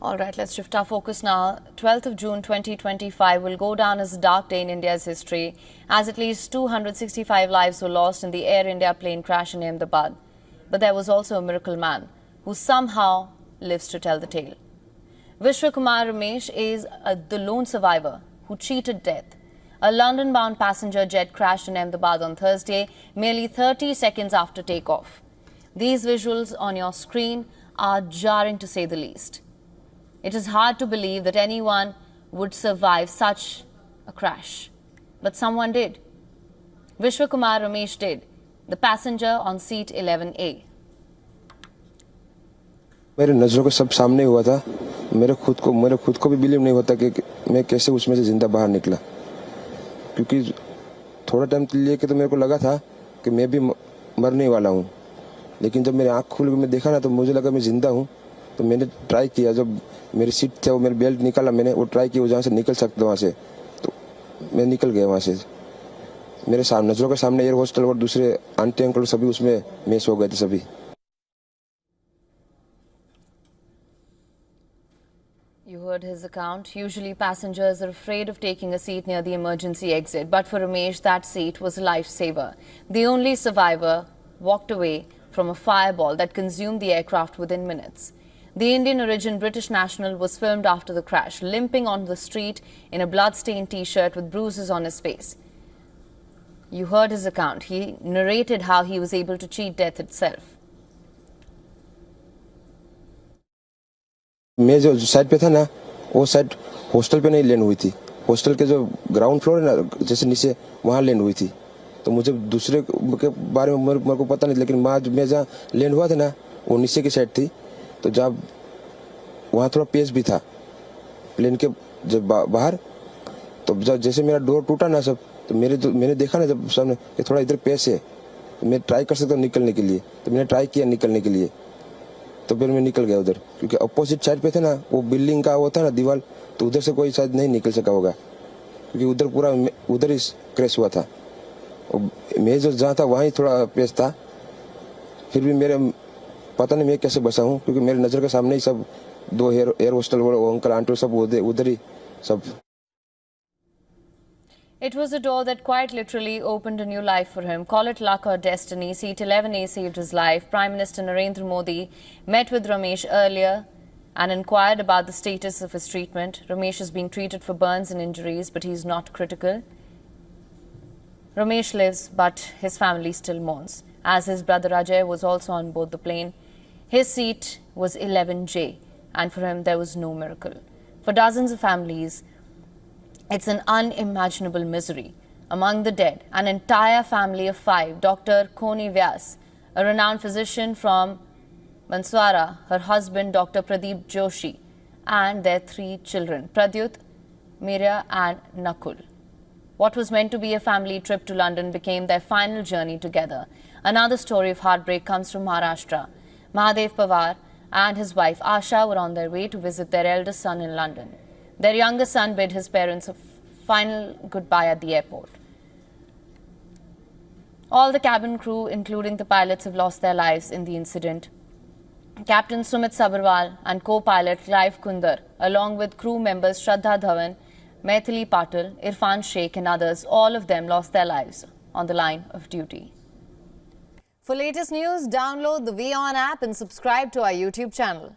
All right, let's shift our focus now. 12th of June 2025 will go down as a dark day in India's history, as at least 265 lives were lost in the Air India plane crash in Ahmedabad. But there was also a miracle man who somehow lives to tell the tale. Vishwakumar Ramesh is the lone survivor who cheated death. A London-bound passenger jet crashed in Ahmedabad on Thursday, merely 30 seconds after takeoff. These visuals on your screen are jarring to say the least. It is hard to believe that anyone would survive such a crash. But someone did. Vishwakumar Ramesh did, the passenger on seat 11A. मेरे नज़रों के सब सामने हुआ था। मेरे खुद को भी बिलीव नहीं होता कि मैं कैसे उसमें से जिंदा बाहर निकला, क्योंकि थोड़ा टाइम लिए कि तो मेरे को लगा था कि मैं भी मरने वाला हूँ, लेकिन जब मेरी आँख खुल के मैं देखा ना तो मुझे लगा मैं जिंदा हूँ। तो मैंने ट्राई किया, जब मेरी सीट थे वो मेरी बेल्ट निकाला, मैंने वो ट्राई किया जहाँ से निकल सकता वहाँ से, तो मैं निकल गया वहाँ से। मेरे नज़रों के सामने एयर होस्टल और दूसरे आंटी अंकल सभी उसमें मिस हो गए थे सभी। You heard his account. Usually passengers are afraid of taking a seat near the emergency exit, but for Ramesh that seat was a lifesaver. The only survivor walked away from a fireball that consumed the aircraft within minutes. The Indian origin British national was filmed after the crash, limping on the street in a blood-stained t-shirt with bruises on his face. You heard his account. He narrated how he was able to cheat death itself. मैं जो side पे था ना, वो side hostel पे नहीं land हुई थी। हॉस्टल के जो ग्राउंड फ्लोर है ना, जैसे नीचे वहाँ लैंड हुई थी। तो मुझे दूसरे के बारे में मेरे को पता नहीं, लेकिन मैं जहाँ लैंड हुआ था ना वो नीचे की साइड थी। तो जब वहाँ थोड़ा पेस भी था प्लेन के जब बाहर, तो जब जैसे मेरा डोर टूटा ना सब, तो मैंने देखा ना जब सामने कि थोड़ा इधर पेस है, तो मैं ट्राई कर सकता हूँ निकलने के लिए। तो मैंने ट्राई किया निकलने के लिए, तो फिर मैं निकल गया उधर, क्योंकि अपोजिट साइड पे थे ना वो बिल्डिंग का वो था ना दीवार, तो उधर से कोई शायद नहीं निकल सका होगा, क्योंकि उधर पूरा उधर ही क्रैश हुआ था। मैं जो जहाँ था वहाँ ही थोड़ा पेस था। फिर भी मेरे पता नहीं मैं कैसे बचा हूँ, क्योंकि मेरे नज़र के सामने ही सब दो एयर होस्टल अंकल आंटी सब उधर ही सब। It was a door that quite literally opened a new life for him. Call it luck or destiny. Seat 11A saved his life. Prime Minister Narendra Modi met with Ramesh earlier and inquired about the status of his treatment. Ramesh is being treated for burns and injuries, but he's not critical. Ramesh lives, but his family still mourns, as his brother Ajay was also on board the plane. His seat was 11J, and for him there was no miracle. For dozens of families, it's an unimaginable misery. Among the dead, an entire family of 5. Dr. Koni Vyas, a renowned physician from Banswara, her husband Dr. Pradeep Joshi, and their 3 children, Pradyut, Mirya and Nakul. What was meant to be a family trip to London became their final journey together. Another story of heartbreak comes from Maharashtra. Mahadev Pawar and his wife Asha were on their way to visit their eldest son in London. Their younger son bid his parents a final goodbye at the airport. All the cabin crew, including the pilots, have lost their lives in the incident. Captain Sumit Sabharwal and co-pilot Clive Kundar, along with crew members Shraddha Dhawan, Maithili Patil, Irfan Sheikh and others, all of them lost their lives on the line of duty. For latest news, download the WION app and subscribe to our YouTube channel.